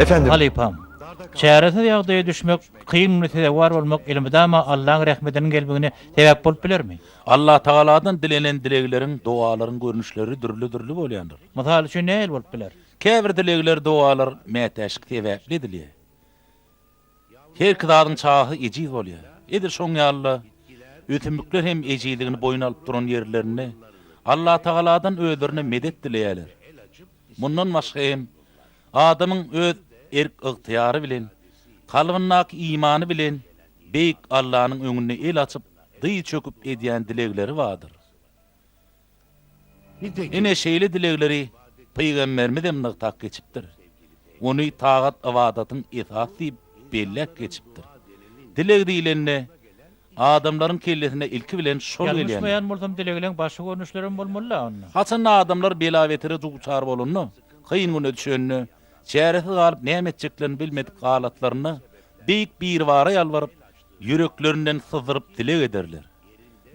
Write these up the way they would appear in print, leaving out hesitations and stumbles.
Efendim. Halipam. Çäresiz ýagdaýa düşmek, kıyın müsede var bolmak ilmide ama Allah'ın rahmetinin gelmegine sebep bolup bilermi? Allah Taala'dan dilenen dileklerin, dualaryň görnüşleri dürli bolýandyr. Mysal üçin näil bolup biler? Käbir dilekler, dualar mätäşik sebäpli edilýär. Her kidadyň çahy ejiz bolýar. Edir şoň ýaly ötümlükler hem ejiligini boyun alyp duran ýerlerini Allah Taala'dan özlerine medet dileýärler. Mundan başga hem adamyň öz erk ygtyýary bilen, kalbynyň imany bilen beýik Allah'nyň öňünde el açyp dy çöküp edýän dilekleri vardyr. Ene şeýle dilekleri Peýgamberimiz hem nyktak geçipdir. Ony tagat awadatyň esas diýip bellek geçipdir. Dilek diýilende adamlaryň kellesine ilki bilen şol gelýär. Ýalňyşmaýan bolsam dilegleň başga görnüşlerim bolmaly onda. Haçan adamlar belawetere duçar bolunny, kıyın güne düşenni, çäresi galyp näme etjeklerini bilmedik galatlaryny beýik bir wara ýalwaryp, ýüreklerinden syzyryp dilek ederler.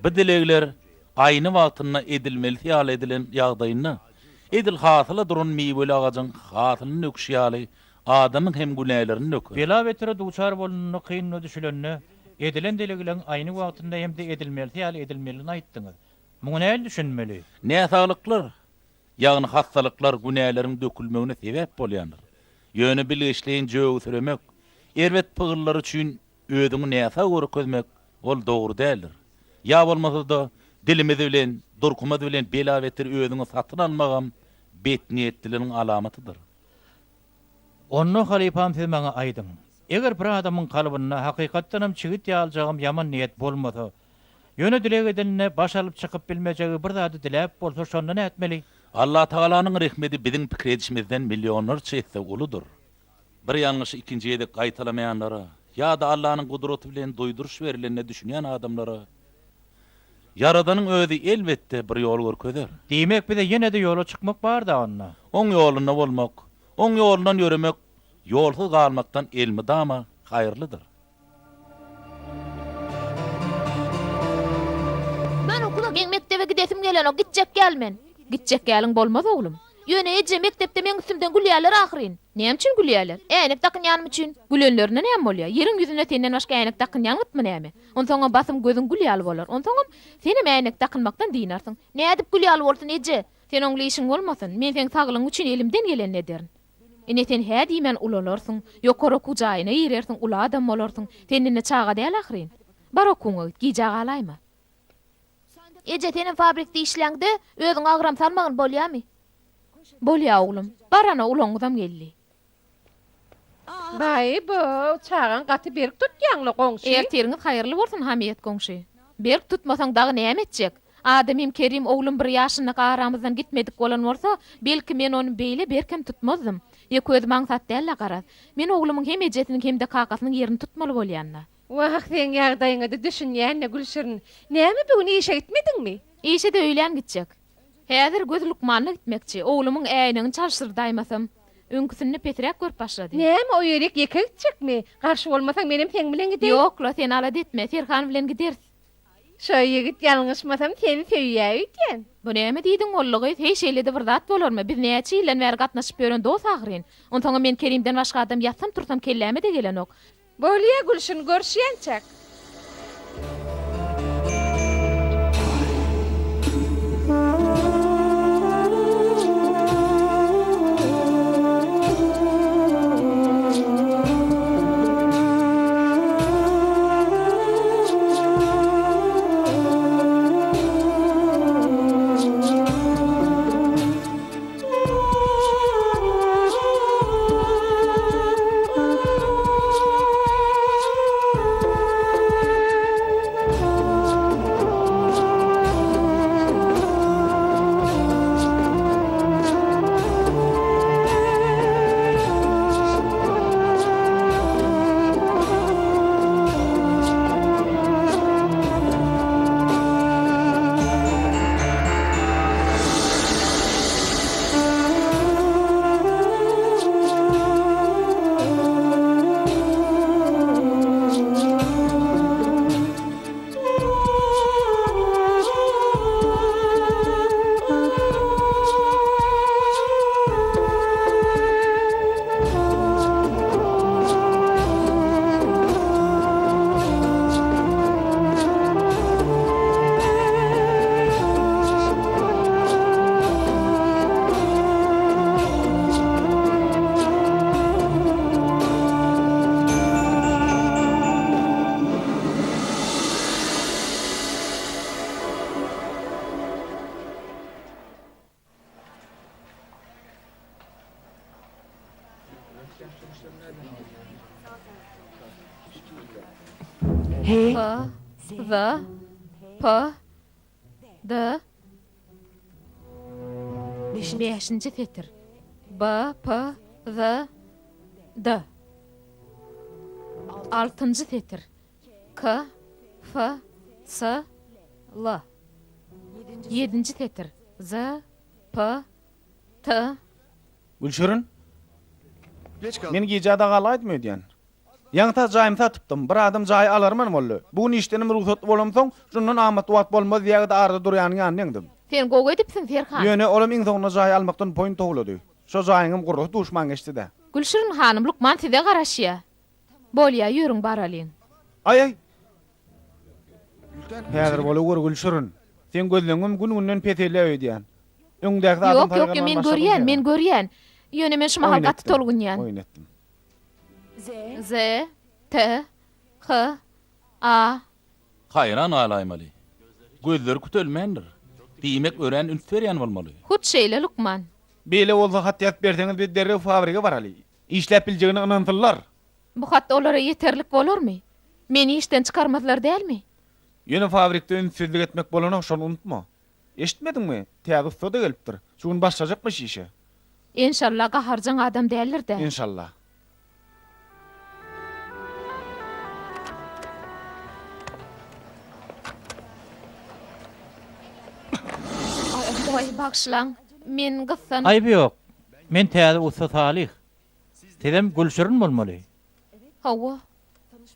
Bu dilekler aýny wagtynda edilmeli ýaly edilen ýagdaýyny, edil hasyla duran meýweli agagyň hasylyny ökşýäli adamyň hem günälerini öker. Belawetere duçar bolunny kıyynly düşülenni edilen dilegleň aýny wagtynda hem de edilmeli ýaly edilmelini aýtdyňyz. Muňa näil düşünmeli? Näsagliklar, ýagny hastalyklar günäleriň dökülmegine sebäp bolýandyr. Ýöne bilgeçliğin jöwü süremek, erwet pygyllar üçin ödüňi näsa görkezmek ol dogry däldir. Ýa bolmasa da dilimiz bilen, durkumaz bilen belawetir ödüňi satyn almagam bet niýetliliginiň alamatydyr. Onu halipam siz maňa aýdyň. Eger bir adamyň kalbyna hakykatdan hem çigit ýaljagym ýaman niýet bolmasa, ýöne dilek edenine baş alyp çykyp bilmejegi bir zady dilep bolsa şonda näme etmeli? Allah Taala'nın rahmeti biziň pikir edişimizden milyonlarça etse uludur. Bir ýalňyşy ikinji ýerde gaýtalamaýanlara, ýa-da Allah'nyň gudraty bilen doýduruş berilenine düşünýän adamlara Yaradanyň özü elbetde bir ýol görkezer. Diýmek bize ýene de ýola çykmak bar da onna. Oň ýoluna bolmak, oň ýolundan ýöremek, ýolsuz galmakdan elmi dama haýyrlydyr. Ben okula mektebe gidesim gelen o gitjek gelmen. Gitjek gelin bolmaz oğlum. Ýöne eje mektepde men üstümden gülýärler ahyryn. Näme üçin gülýärler? Änek takynýanym üçin. Gülenlerine näme bolýar? Ýeriň ýüzüne senden başga änek takynýanmytmy näme? Onsoňa basym gözüň gülýäli bolar. Onsoňam seni änek takynmakdan diýnarsyň. Nädip gülýäli bolsun eje? Sen oňly işiň bolmasyn. Men sen saglyň üçin elimden gelen ederin. Ene sen hä diýmen ulalarsyň, ýokara kujaýyna ýerersiň, ula adam bolarsyň. Sendine çaga däl ahyryn. Bar okuňa gijag alaýma. Eje senin fabrikde işläňde özüň agram salmagyn bolýarmy? Bolýar oglum. Barana uloňdam geldi. Baý bu çağan gaty berk tutýanly goňşy. Erteriňiz haýyrly bolsun Hamiyet goňşy. Berk tutmasaň dagy näme etjek? Adamym Kerim oglum bir ýaşyny garamyzdan gitmedik bolan bolsa, belki men onu beýle berkem tutmazdym. Ýa-köz maňsat däl garaz. Men oglumyň hem ejetiniň hem de kakasynyň ýerini tutmaly bolýanna. Wah, sen ýagdaýyňy düşünýän Gülşirin. Näme bugün işe gitmedingmi? Işe de öýlen gitjek. Häzir göz lukmanly gitmekçi. Oglumyň äýnini çalşyrdaýmasam, öňküsini petrek görüp başlady. Näme o ýerek ýeke gitjekmi? Garşy bolmasaň menem seň bilen giderim. Ýok, la sen alady etme, Serhan bilen gidersiz. Şo ýigit ýalňyşmasam seni söýýär eken. Bu näme diýdiň ollugy? Hiç şeýlede bir zat bolarmy? Biz näçe ýyldan bäri gatnaşyp ýören dost agyryn. Ontaňa men Kerimden başga adam ýatsam tursam kelläme de gelenok. Bolýa Gülşin görüşýänçek. P, V, P, D. Beşinci setir. B, P, V, D. Altıncı setir. K, F, S, L. Yedinci setir. Z, P, T. Gülşürün, men gijada galaýdym ödýän. Ýa-da jaýym satypdym. Bir adam jaý alarman boldy. Bugün işlenim ruhsat bolamsoň, şundan amat wagt bolmaz ýa-da arda durýanyň ýanyňdym. Sen gowy edipsin Ferhan. Ýöne olam iň soňuna jaý almakdan poýun toglady. Şo jaýyňym gurruh duşman geçdi-de. Gülşürün hanım Lukman size garaşýa. Bolýa ýörüň baralyn. Ay. Häzir bola gör Gülşürün. Sen gözleňim gün-günden petele öýdýän. Öňdäki adam Yok, men görýän, men görýän. Ýöne men şuma halgaty tolgunýan. Oýun etdim. Z, T, H, A. Hayran alaymaly. Gözleri kütülmendir. Diýmek ören üns berýän bolmaly. Hut şeýle Lukman. Beýle bolsa hat ýazyp berseňiz biz derre fabrika baraly. İşläp biljegini ynantylar. Bu hat olara yeterlik bolurmy? Meni işten çıkarmadylar dälmi? Ýöne fabrikda ünsüzlik etmek bolany şonu unutma. Eşitmedinmi? Täze soda gelipdir. Şuň başlajakmyş işe. İnşallah gaharjan adam däldir de. İnşallah. Oy bagşlaň. Men gyssan. Ayby ýok. Men täze usta Salih. Sedem Gülşürün bolmaly. Hawa.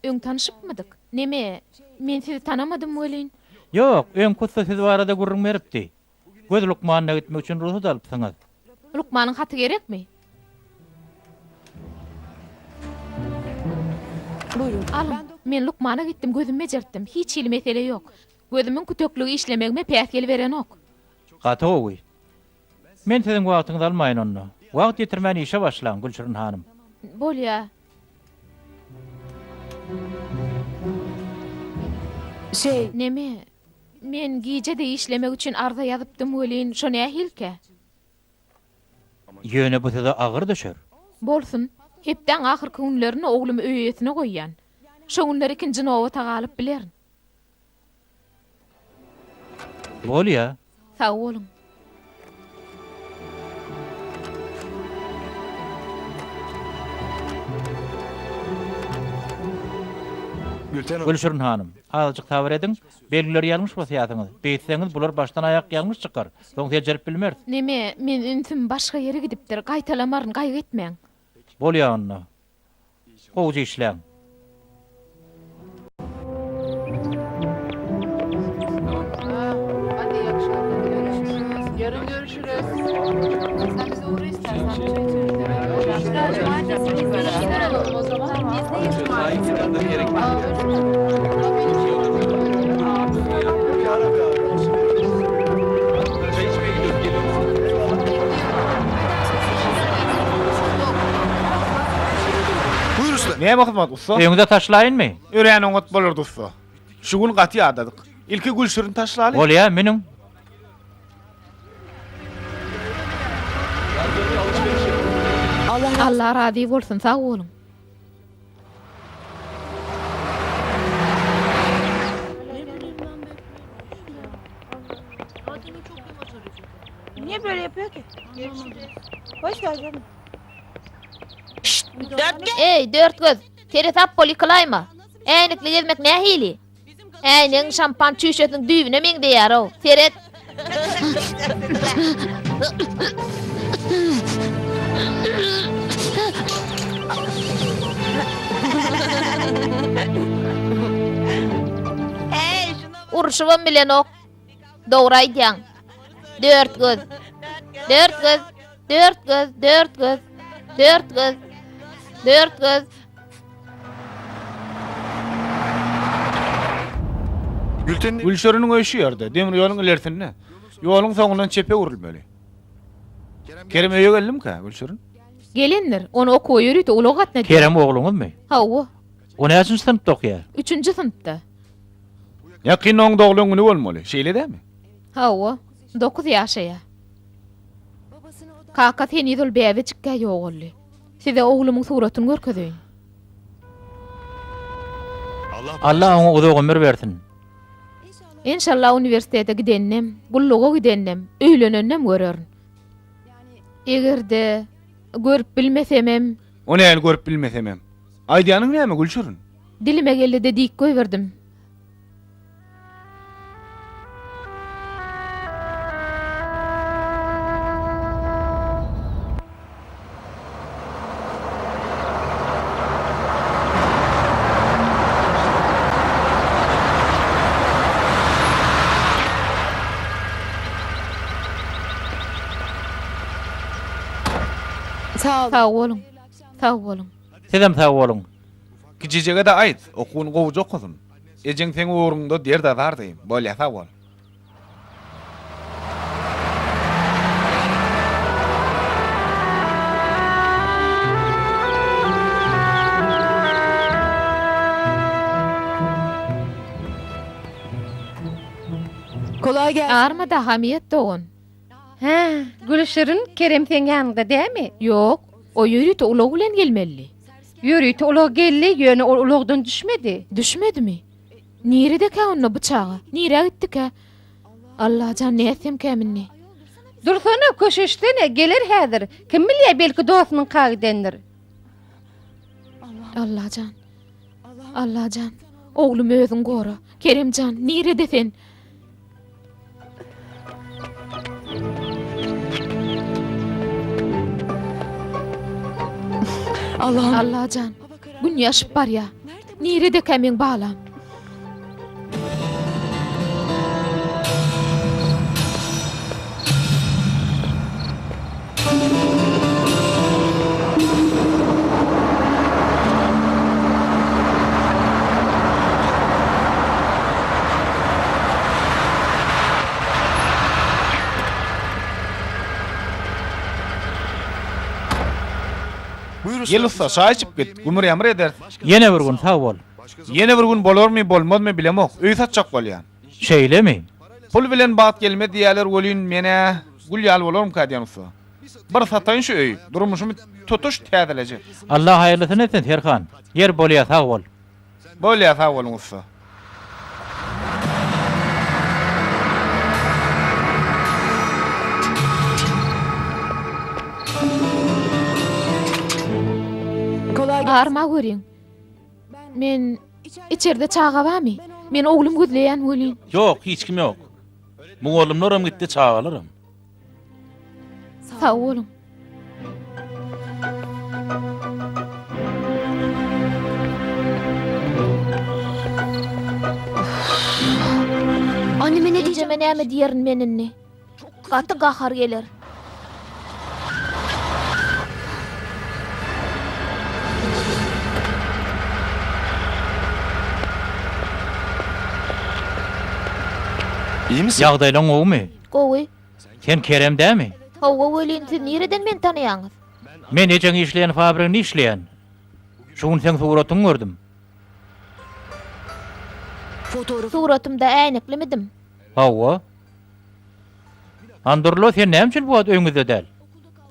Öň tanışypmydyk? Neme? Men sizi tanamadym welin. Ýok, öň kussa siz barada gurrun beripdi. Göz Lukmanyna gitmek üçin ruhsat alypsyňyz. Lukmanyň haty gerekmi? Buyurun. Alın. Men Lukmana gittim, gözüme jertdim. Hiç il mesele yok. Gözümün kütöklüğü işlemegime päs gel veren ok. Gaty owy. Men sizin wagtyňyzy almaýyn onu. Wagt ýetirmän işe başlaň Gülşürün hanım. Bolýa. Neme? Men gijede işlemek üçin arda ýazypdym welin, şo nähilke? Ýöne bu size agyr düşer. Bolsun. Hepden ahyrky günlerini oglum öýesine goýýan. Şo günler ikinji nowa tagalyp bilerin. Bolýa. Sag bolun. Gülşürün hanım, azıcık tavır edin, belgileri yanlış bolsa ýazyňyz. Beýtseňiz bular baştan ayak yanlış çykar. Soň tejerip bilmez. Neme? Men ünsüm başga ýere gidipdir. Gaýtalamaryn gaýgy etmeň. Bolýa onu. Gowjy işläň. Yarın görüşürüz. Sen bize uğra istersen. Cumartesi biz de bir şeyler alalım o zaman. Biz de Buyur usta. Näme bakmat usta? Öňüňde taşlaýyn mı? Ören oňat bolardy usta. Şu gün gaty adadyk. İlki Gülşürün taşlaly. Bolýa meniň. Allah razı bolsun, sağ olun. Niye böyle yapıyor ki? Hoş geldin. Ey dört göz, tere tap poli kılayma. Eýnikli gezmek ne hili? Eýniň şampan çüşetiniň düýbüne meň diýär o. Teret. Urşuwam bilen ok. Dogry aýdýaň. Dört göz. Dört göz. Dört göz. Dört göz. Dört göz. Dört göz. Gülten Gülşürünün öýşi ýerde, demir ýoluň ilerisinde. Ýoluň soňundan çepe urilmeli. Kerem öýe geldimkä Gülşürün? Gelindir. Onu okuw ýürüýdi, ulug atna. Kerem oğluňuzmy? Hawa. O näçin sınıfda okuyar? 3-nji sınıfda. Ýakyn oň dogluň güni bolmaly. Şeýle dämi? Hawa. 9 ýaşaýa. Kaka seni dol bäwe çykka ýogully. Size oğlumyň suratyny görkezýin. Allah ona uzak ömür versin. İnşallah üniversitete gidennem, gulluga gidennem, öýlenennem görörün. Egerde görüp bilmesemem, Onu el görüp bilmesemem. Aýdýanyň näme Gülşürün? dilime geldi de diýip goýberdim. Sağ olun. Sağ olun. Sedem sağ olun. Gijejege de aýt, okuwyny gowuj okudum. Ejeň seň uğrunda der da dardyň. Bolýa sag bol. Kolay gelsin. Arma da hamiyet doğun. Ha, Gülşürün Kerem sen yanında değil mi? Yok, o yürütü ulog bilen gelmeli. Yürüytü ulog geldi, yönü ulogdan düşmedi. Düşmedi mi? Nerede ka onu bıçağı? Nereye gitti ka? Allah can ne etsem ka minni. Dursana koşuştene gelir häzir. Kim bilýär belki dostunyň kagidendir. Allah can. Allah can. Oğlum özün gora. Keremcan, nerede sen? Allah'ım. Allah can. Gün yaşıp bar ya. Nerede ka men balam? Buyur usta. Gel usta, çay içip git. Gümür ýamry eder. Yine bir gün sağ ol. Yine bir gün bolarmy, bolmazmy bilemok. Öý satjak bolýan. Şeýle mi? Pul bilen bat gelme diýerler welin mene gul ýal bolarm ka diýen usta. Bir sataýyn şu öý. Durmuşymy tutuş täzelecek. Allah hayırlysını etsin Serkan. Yer bolýa sağ ol. Bolýa sag bolun usta. Kolay gelsin. Arma görýän. Men içeride çağa bamy? Men oğlum gözleýän welin. Yok, hiç kim yok. Bu oğlum oram gitti çağalırım. Sağ olun. Anneme ne Eceme näme diýerin meninni? gaty gahar geler. İyi misin? Ýagdaýlaň oňmy? Gowy, Sen Kerem dämi? hawa welin siz nereden men tanaýaňyz? Men ejeň işleýän fabrikany işleýän. Şuň sen suratyny gördüm. Suratymda äýneklimidim. Hawa. Andurlo sen näme üçin bu wagt öňüňizde däl?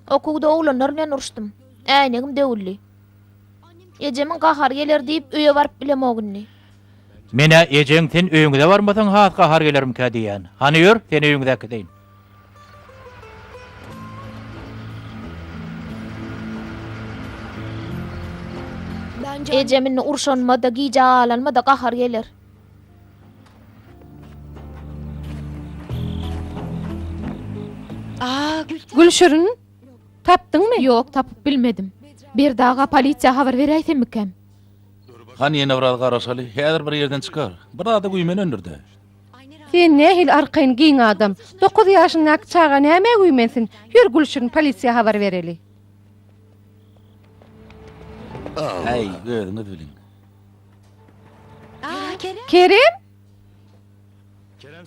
Okuwda oglanlar bilen uruşdum. Äýnegim döwüldi. Ejemin gahar geler diýip öýe baryp bilemogynny. Mene ejeň sen öňüňde barmasaň hatka har gelerim ka diýän. Hani ýör, sen öňüňde gideýin. Ejemin urşanmada, gijalanmada gahar geler. Gülşürün tapdyňmy? Ýok, tapyp bilmedim. Bir daga polisiýa habar beräýsemikem? Hani ýene biraz garaşaly, häzir bir ýerden çykar. Bir da güýmen öndürde. Sen nähil arkaýyn giň adam. 9 ýaşyndaky çaga näme güýmensin? Ýür Gülşürün polisiýa habar bereli. Hey, gözüňi bilen. Kerem?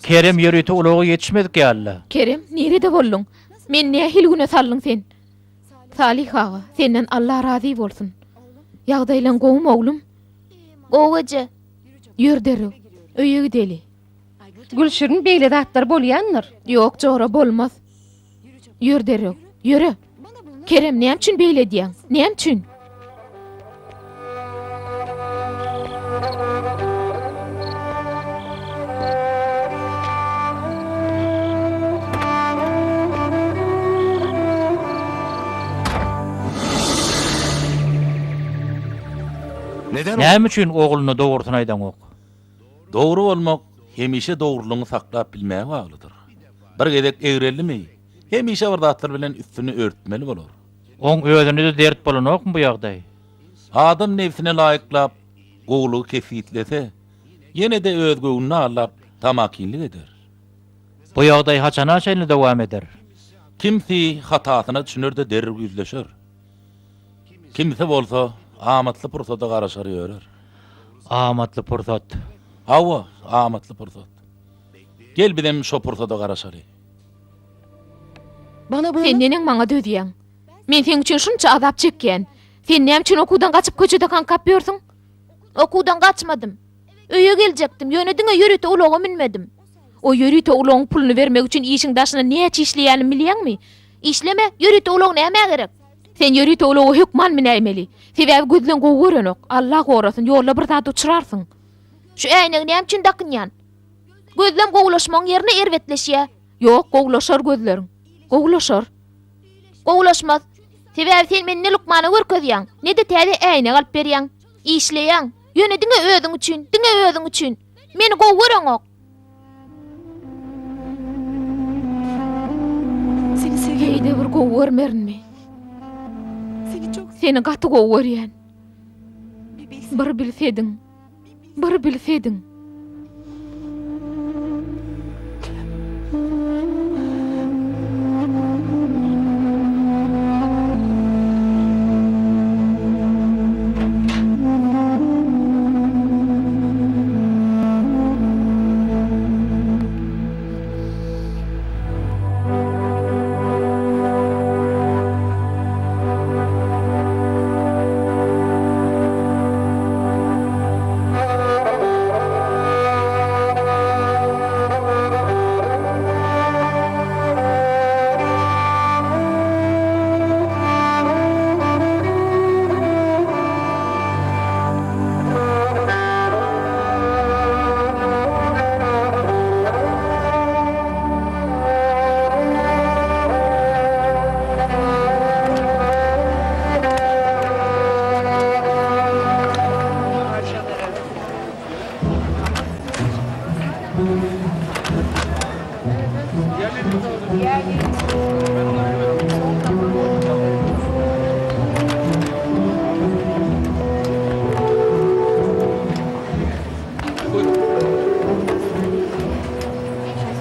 Kerem ýörüte ulagy ýetişmedik ýaly. Kerem, nerede boldun? Men nähil güne sallyň sen? Salih ağa, senden Allah razy bolsun. Ýagdaýlaň gowum oglum. Gowaje. Ýür derew. Öýe gideli. Gülşürün beýle zatlar bolýanlar. Ýok, jogara bolmaz. Ýür derew. Ýürü. Kerem, näme üçin beýle diýäň? Näme üçin? Neden? Näme üçin ogluny dogurtun aýdan ok? Dogry bolmak hemişe dogrulygyny saklap bilmäge baglydyr. Bir gedek egrelimi? Hemişe bir zatlar bilen üstüni örtmeli bolar. Oň özüne de dert bolanokmy bu ýagdaý? Adam nefsine laýyklap, gowlugy kefitlese, ýene de öz gowuny alap tamakinlik eder. Bu ýagdaý haçana şeýle dowam eder? Kimsi hatasyna düşünür de derri yüzleşer. Kimse bolsa amatly pursata garaşar ýörer. Amatly pursat. Hawa, amatly pursat. Gel bilen şo pursata garaşary. Sen nening maňa dödýäň? Men sen üçin şunça azap çekýän. Sen näme üçin okuwdan gaçyp köçede kankap ýörsiň? Okuwdan gaçmadym. Öýe geljekdim. Ýönediňe ýörüte ulagy minmedim. O ýörüte ulagyň pulunu bermek üçin işiň daşyna näçe işleýänim bilýärmi? İşleme, ýörüte ulag näme gerek? Sen ýörüte ulagy hükman minäýmeli. Sebäbi gözlen gowy görenok. Allah gorasyn, ýolda bir zat uçurarsın. Şu äýnek näme üçin dakynýan? Gözlem gowlaşmaň ýerine erwetleşýär. Ýok, gowlaşar gözlerim. Gowlaşar. Gowlaşmaz. Sebäbi sen meni ne lukmany görkezýäň, ne de täze äýnek alyp berýäň. İşleýäň. Ýönediňe özüň üçin, diňe özüň üçin. Meni gowy görenok. Seni seviyorum. Heýde bir gowy görmerinmi? Seni çok Seni gaty gowy görýän. bir bilsin. Bir bilsediň. Bir bilsediň.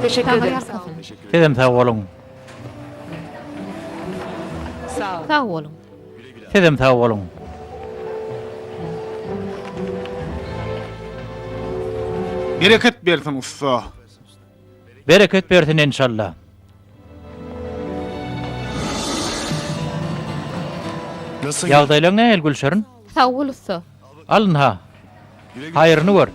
Teşekkür ederim. Dedem sağ olun. Sağ olun. Sizem sağ olun. Bereket bersin usta. Bereket bersin inşallah. Nasıl? Ýagdaýlaryň nähil Gülşer'in? Sağ ol usta. Alın ha. Haýryny gör.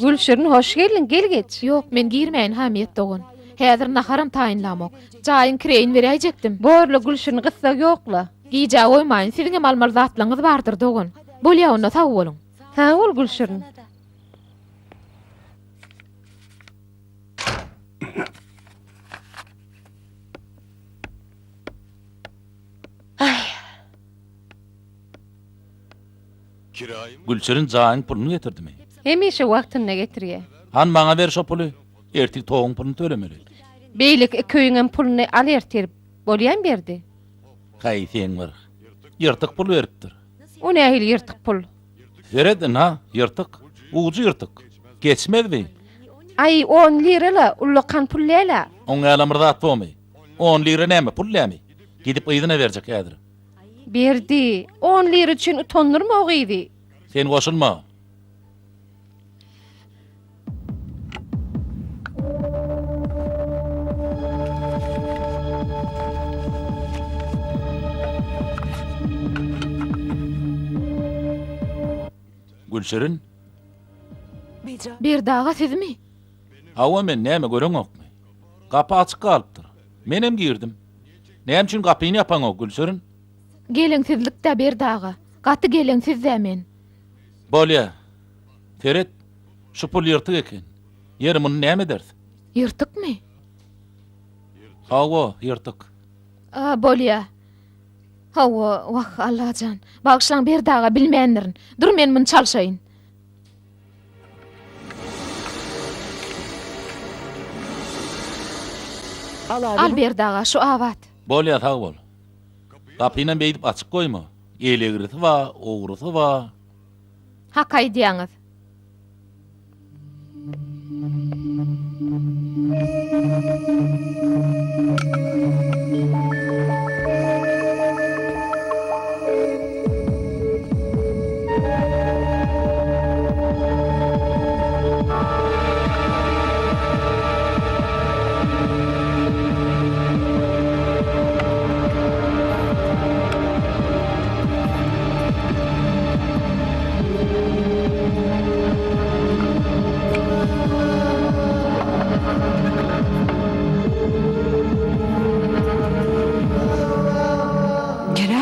Gülşirin hoş geldin, gel geç. Yok, men girmeýin hamiyet dogun. Häzir naharam taýynlamok. Jaýyn kireýin berejekdim. Borla Gülşirin gissa ýokla. Giýja goýmaýyn, siziň mal zatlaryňyz bardyr dogun. Bolýa onda sag bolun. Sağ ol Gülşirin. Gülçerin jaýyň pulunu getirdimi? Hemişe wagtyna getirýär. Han maňa ber şo puly. Ertik toğun pulunu tölemeli. Beýlik köýüňem puluny alertir. Bolýan berdi. Gaýsyn bar. Ýyrtyk pul beripdir. O nähil ýyrtyk pul. Veredin ha, ýyrtyk. Uğucu ýyrtyk. Geçmezdi. Ay 10 lirala ullakan pullela. Oň alamrdat bolmy. 10 lira näme pul näme? Gidip ýygyna berjek häzir. Berdi. 10 lira üçin utanırmı o giydi? Sen goşulma. Gülşerin, Bir dağa sizmi? hawa men näme göreňokmy? Kapy açyk galypdyr. Menem girdim. Näme üçin kapyny yapaň o Gülşerin? Geleňsizlikde bir dağa. Gaty geleňsiz men. Bolýa. Ferit, şu pul ýyrtyk eken. Ýerim muny näme dersin? Ýyrtykmy? Hawa, ýyrtyk. Bolýa. Hawa, wah Allahan. Bagşlaň bir dağa bilmeýändirin. Dur men muny çalşaýyn. Al bir dağa şu awat. Bolýa sag bol. Kapyny beýdip açyk goýma. Elegirisi wa, ogrusy wa. Hakay diýäňiz.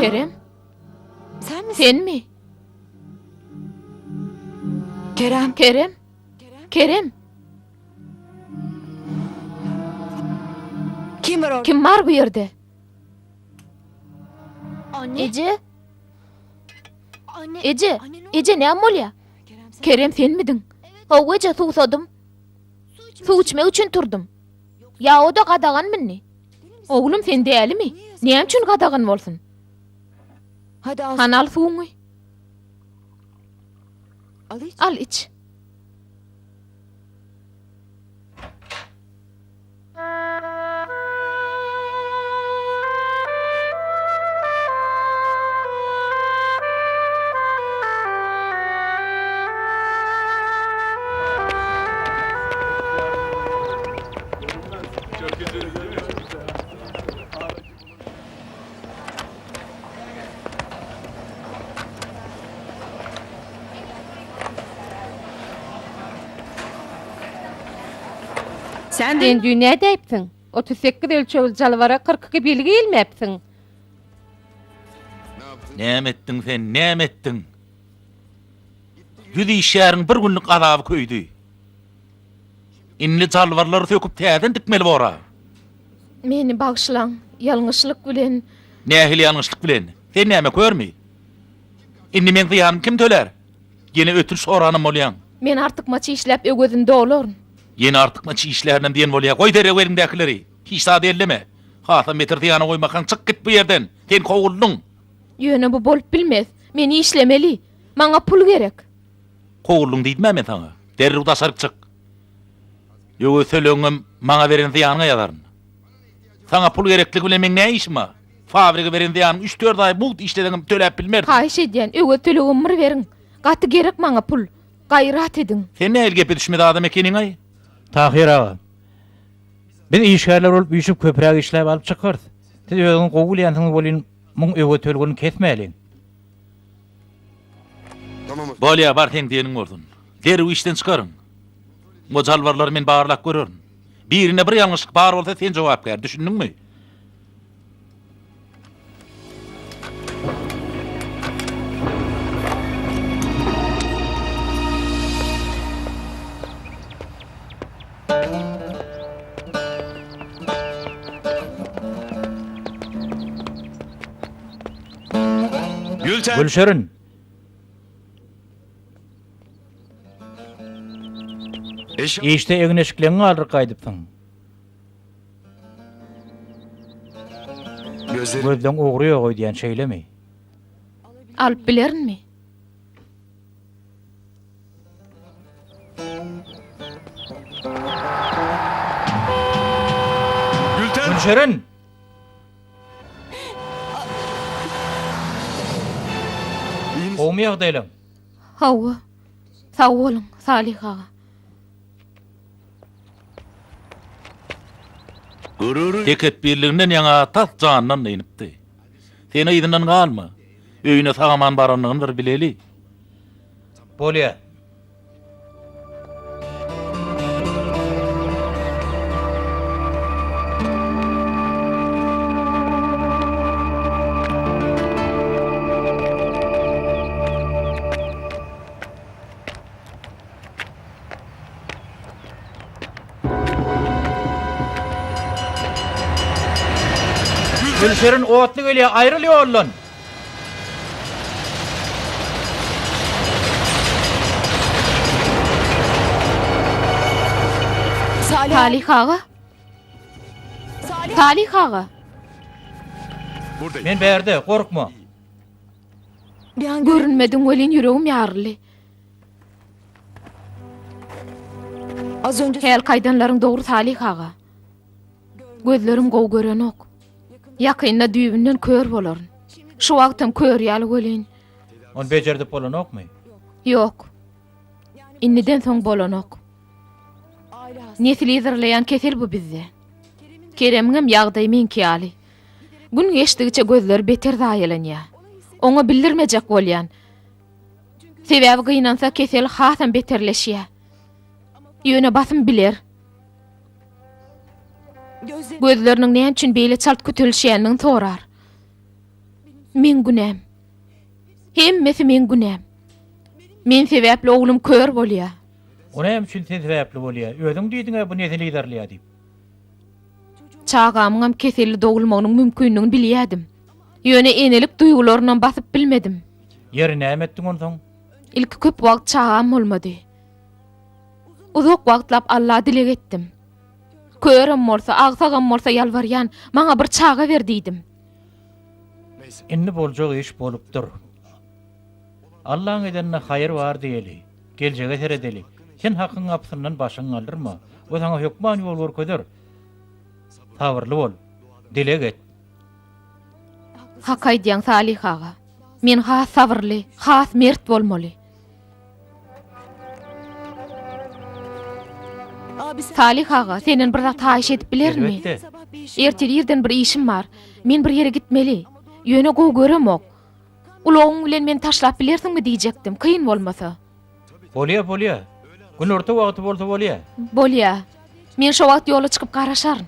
Kerem, Sen misin? sen mi? Kerem. Kerem? Kerem, Kim var orada? kim var bu yerde? Anne. Ece, Anne. Ece, Anne, ne Ece ne amolya? Kerem sen. Kerem sen midin? O Ece susadım. Su içmek için turdum. Ya o da qadagan minni. Oğlum sen değerli mi? Niyem için qadagan bolsun? Hadi al. Hanal suğunu. Al iç. Al iç. Sen dünya deyipsin. 38 ölçöl jalvara 42 bilgi ilmepsin. Näme etdiň sen, näme etdiň? Yüz işäriň bir günlük azaby köýdi. Inni jalwarlary söküp täzen dikmeli bora. Meni bagşlaň, ýalňyşlyk bilen Nähili ýalňyşlyk bilen? Sen näme görmi? Inni men zyýanym kim töler? Ýene ötül soranym bolýan. men artyk maçy işläp ögözümde olorun. Ýene artyk maçy işlärinem diýen bolýar. Goý dere weriňdäkileri. Hiç sady elleme. Hata metir zyýany goýmakan çyk git bu ýerden. Sen kowuldyň. Ýöne bu bolup bilmez. Meni işlemeli. Maňa pul gerek. Kowuldyň diýdim men sana. Derri udaşaryp çyk. Ýöňe söleňim maňa beren zyýanyňa ýazaryn. Sana pul gerekligi bilen men näme işim bar? Fabrika beren zyýanyň 3-4 ay bult işledigim töläp bilmerdim. Haýyş edýän, öge tölegimir beriň. Gaty gerek maňa pul. Gaýrat ediň. Sen näme gepe düşmedi adam ekeniň ay? Tahir ağa. Biz işgärler bolup ýüşüp köpräk işläp alyp çykyrdy. Siz özüň gowul ýantyňy bolýan, muň öge tölgünü kesmäliň. Tamam. Bolýa bar teň diýeniň boldun. Derri işden çykaryň. O jalwarlary men barlak görürün. Birine bir ýalňyşlyk bar bolsa sen jogap ber, düşündiňmi? Gülten. Gülşerin. Eş. İşte egneşiklerini alırık kaydıpsın. Gözlerim. Gözden oğruyor koy diyen şeyle mi? Alyp bilerinmi? Gülten. Gülşerin! İyi misin? Kovmayak değilim. Hawa. Sağ olun, Salih ağa. Gururu. Tekep birliğinden ýaňa tas jandan ýynipdi. Sen ýydynan galma. Öýüne sagaman baranlygyny bileli. Bolýa. Gülşerin otlu geliyor, ayrılıyor oğlun. Salih ağa. Salih ağa. Buradayım. Men berde, korkma. Görünmedin welin yüreğim ýarly. Az önce Hel kaydanlaryň dogry Salih ağa. Gözlerim gow gören ok. Yakynda düýbünden kör bolaryn. Şu wagtym kör ýaly welin. On becerdip bolan okmy? Yok. Inniden soň bolan ok. Nesilidirleýän kesel bu bizde. Keremim ýagdaý menki ýaly. Gün geçdigiçe gözleri beter daýylanýar. Oňa bildirmejek bolýan. Sebäbi gynansa kesel hasam beterleşýär. Ýöne basym biler. Gözleriniň näme üçin beýle çalt kütülşýänini sorar. Men günäm. Hemmesi men günäm. Men sebäpli oglum kör bolýar. Ona hem üçin sen sebäpli bolýar. Özüň diýdiňe bu nesili liderliýär diýip. Çağamyňam keseli dogulmagynyň mümkinligini bilýärdim. Ýöne enelik duýgularyndan basyp bilmedim. Ýeri näme etdiň onsoň? İlki köp wagt çağam bolmady. Uzak wagtlap Allah dilek etdim. Körüm bolsa, agsagam bolsa ýalbarýan, maňa bir çağa ber diýdim. Inni boljak iş bolupdyr. Allah'ın edenine hayır var diýeli. Geljege seredeli. Sen hakyň apsyndan başyň aldyrma. O sana hükman ýol görkezler. Sabırly bol. Dilek et. Hak aýdýaň Salih ağa. Men has sabırly, has mert bolmaly. Salih ağa, senen bir zat taýyş edip bilermi? Elbette. Erteli ýerden bir işim bar. Men bir ýere gitmeli. Ýöne gow görem ok. Ulogyň bilen men taşlap bilersiňmi diýjekdim, kyn bolmasa. Bolýa. Gün orta wagty bolsa bolýa. Bolýa. Men şo wagt ýola çykyp garaşaryn.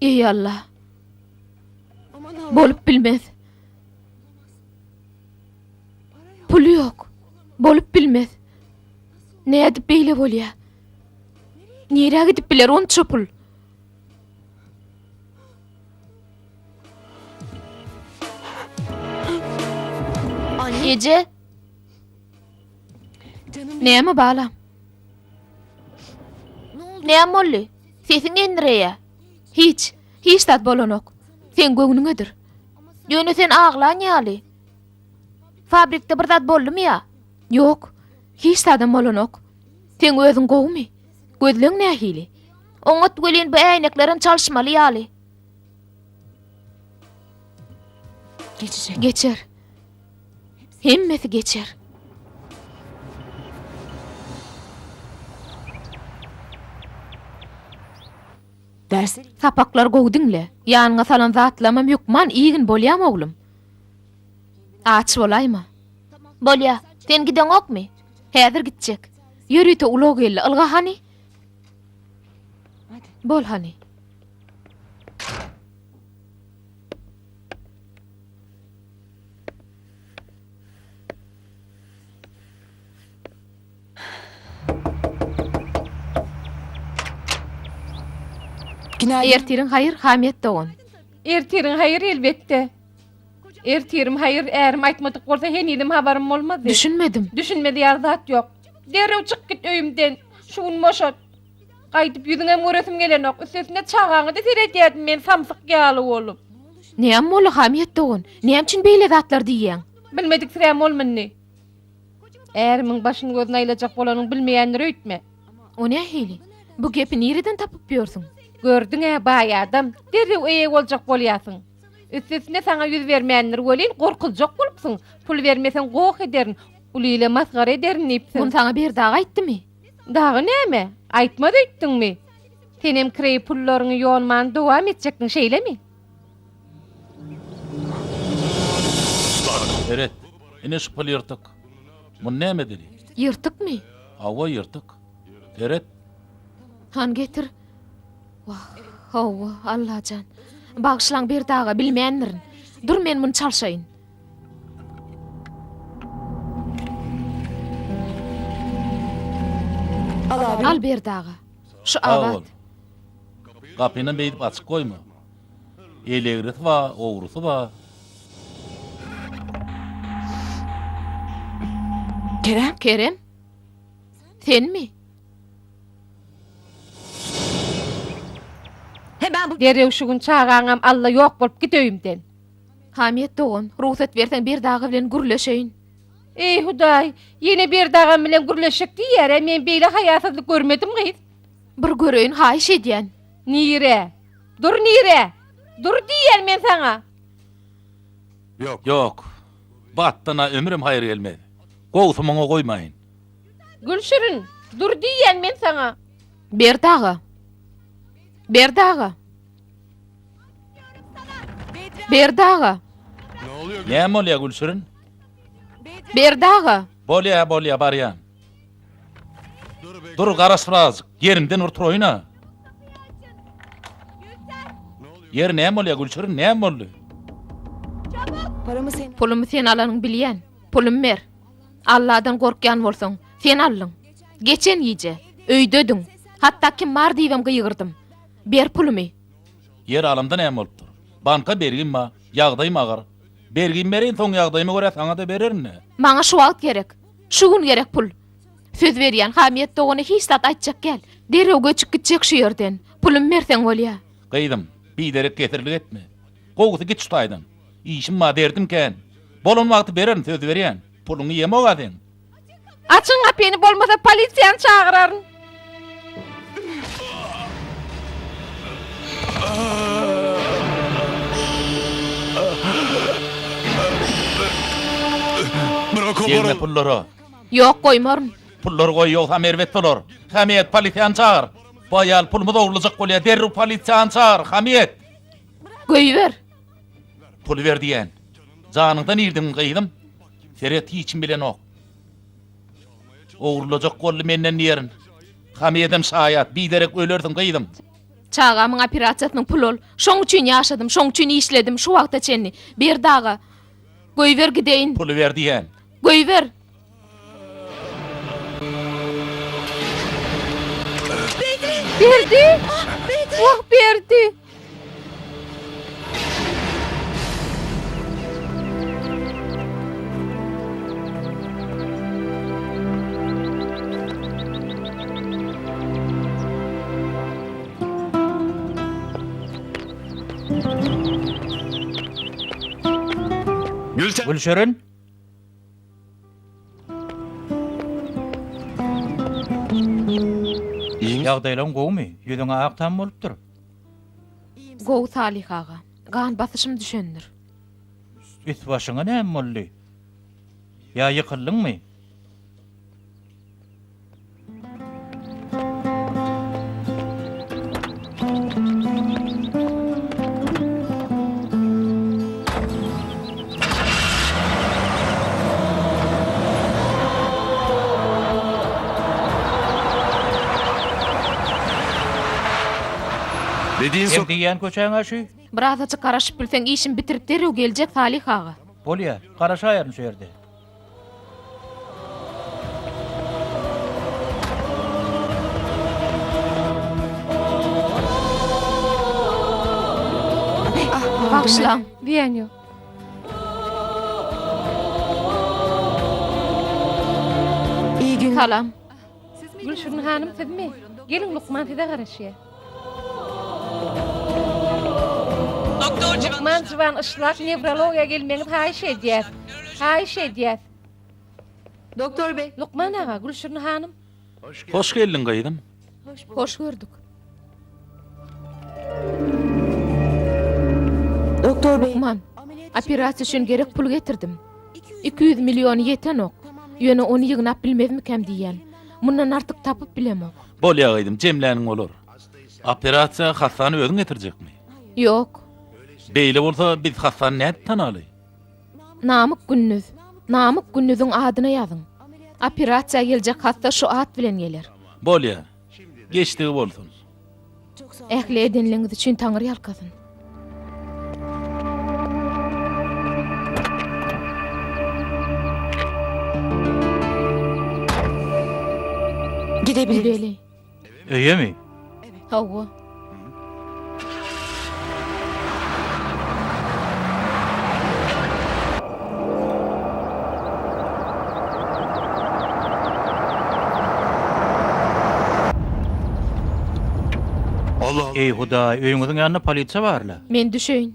Ey Allah. Bolup bilmez. Pul yok. Bolup bilmez. Ne edip beýle bolýar? Nere gidip biler onça pul? Ece, näme balam? Näme boldy? Sesin endireýär. Hiç tat bolanok. Sen göňnüňedir. Ýöne sen aglan ýaly. Fabrikde bir zat boldumy ýa? Ýok. Hiç tadan bolanok. Sen özüň gowmy? Gözleň nähili? Oňat gelen bu äýneklerim çalşmaly ýaly. Geçecek. Geçer. Hemmesi geçer. Dersleri Sapaklar gowdunle. Ýanyňa salan zatlamam ýokman iýgin bolýam oglum. Aç bolayma. Bolýa. Sen giden okmy? Häzir gitjek. Ýürüýte ulog geldi. Ilga hani? Bol hani. günaydın. Ertirin hayır, hamiyet doğun. Ertirin hayır elbette. Ertirim hayır eğerim aytmadık bolsa hen edim haberim olmaz. Düşünmedim. Düşünmedi yarzat yok. Derew çık git öýümden. Şuun moşat. Gaýdyp ýüzüňe möresim gelenok. Üstesine çağaňy da teretýädim men samsyk ýaly bolup. Näme bolu hamiyet doğun? Näme üçin beýle zatlar diýýäň? Bilmedik sirem olmanny. Ärimin başyny gözüne aýlajak bolanyň bilmeýänleri öýtme. O ne hili? Bu gepi nereden tapıp ýörsiň? Gördüň baý adam, derew eýe boljak bolýasyň. Üstesine sana yüz vermeýänler welin gorkuljak bolupsyň. Pul vermesen gowk ederin, ulyla masgara ederin Bunu ipsin. sana bir daha aýtdymy? Dağı näme? Aýtmady öýtdiňmi? Senem kirey pullaryňy ýolman dowam etjekdiň şeýlemi? Evet. Ine şu pul yırtık. Bu näme dili? Yırtıkmy? Awa yırtık. Evet. Han getir. Wah, hawa Allahjan. Bagşlaň bir daha bilmeýänlerin. Dur men bunu çalşaýyn. Al abi. Al bir daha. Şu Al avat. ol. Kapyny beýdip açyk koyma. Elegreti va, ogrusu va. Kerem. Kerem? Sen mi? Hemen bu. Derew şu gün çağaňam alla ýok bolup gidöýümden. Hamiyet doğun. Ruhsat versen bir daha bilen gürleşeýin. Ey Hudaý, ýene bir dagam bilen gürleşik diýär, men beýle haýatsyzlyk görmedim gyz. Bir göreýin haýyş edýän. Nire? Dur nire? Dur diýär men sana. Yok. Battana ömrüm hayır gelmedi. Gowsumuňa goýmaýyn. Gülşürün, dur diýär men sana. Bir daha. Bir daha. Bir daha. Näme bolýar Gülşürün? Bir daha. Bolýar barýan. Dur garaşpraz. Yerimden urturoýna. Yer näme bolýar Gülşürün? Näme boldy? Paramı senin. Pulumu sen alanyň bilýän. Pulum ver. Allah'dan korkyan bolsaň, sen allyň. Geçen ýyje, öýdediň. Hatda kim bar diýem gyýgyrdym. Ber pulumy. Yer alymda näme bolupdyr? Banka bergin ma, ýagdaýym agar. Bergin berin soň ýagdaýyma görä saňa da bererin. Maňa şu wagt gerek. Şu gün gerek pul. Söz berýän hamiyet dogany hiç tat aýtjak gel. Derew göçüp gitjek şu ýerden. Pulum berseň bolýar. Gaýdym, biderek getirlik etme. Gowsy git tutaýdym. İşim ma derdimken. Bolun wagty bererin söz berýän. Puluny ýemok adyň. Açın kapyny bolmasa polisiýany çağıraryn. Bırak o Gelme barı. pullary. Yok koymarım. Pullar goý ýok ham erwet bolar. Hamiyet polisiýany çağır. Bu aýal pulumy dogruljak bolýar. Derru polisiýany çağır. Hamiyet. Göýber. Pul ver diýen. Janyňdan irdim gyýdym. Seret hiçim bilen ok. Ogrulajak bolly menden ýerin. Hamiyetim şaýat biderek ölerdim gyýdym. Çağamyň operasiýasynyň pul ol. Şoň üçin ýaşadym, şoň üçin işledim şu wagta çenni. Bir daga. Goýber gideýin. Pulu ver diýen. Goýber. Berdi. Oh, berdi. Gülten. Gülşörün. İyi mi? Ýagdaýlaryň gowmy? Ýüzüňe aktam bolupdyr. Gowy Salih aga. Gan basışym düşendir. Üst başyňa näme boldy? Ya ýykyldyňmy? Dediğin sok. Diýen köçäň aşy. Biraz açyk garaşyp bilseň işim bitirip dereu geljek Salih aga. Bolýa, garaşaýaryn şu ýerde. Bagşlan. Diýen ýok. İyi gün. Salam. Gülşürün hanım sizmi? Gelin Lukman size garaşýar. Lukman Civan ışlak nevrologiya gelmeňiz haýyş edýär. Haýyş edýär. Doktor bey. Lukman ağa, Gülşürün hanım. Hoş geldin gaýdym. Hoş gördük. Doktor bey. Aman. Operasiýa üçin gerek pul getirdim. 200 milyon ýeten ok. Ýöne onu ýygnap bilmezmikem diýen. Mundan artyk tapyp bilemok. Bolýa gaýdym, jemläniň bolar. Operasiýa hastany özüň getirjekmi? Yok. Beýle bolsa biz hastany näde tanaly? Namyk Günnüz. Namyk Günnüzüň adyna ýazyň. Operasiýa geljek hasta şu at bilen geler. Bolýa. Geçdigi bolsun. Ähli edenliňiz üçin Taňry ýalkasyn. Gidebiliriz. Bileli. Öýemi? Hawa. Allah Allah. Ey Hudaý, öýüňiziň ýanyna polisiýa barla. Men düşeýin.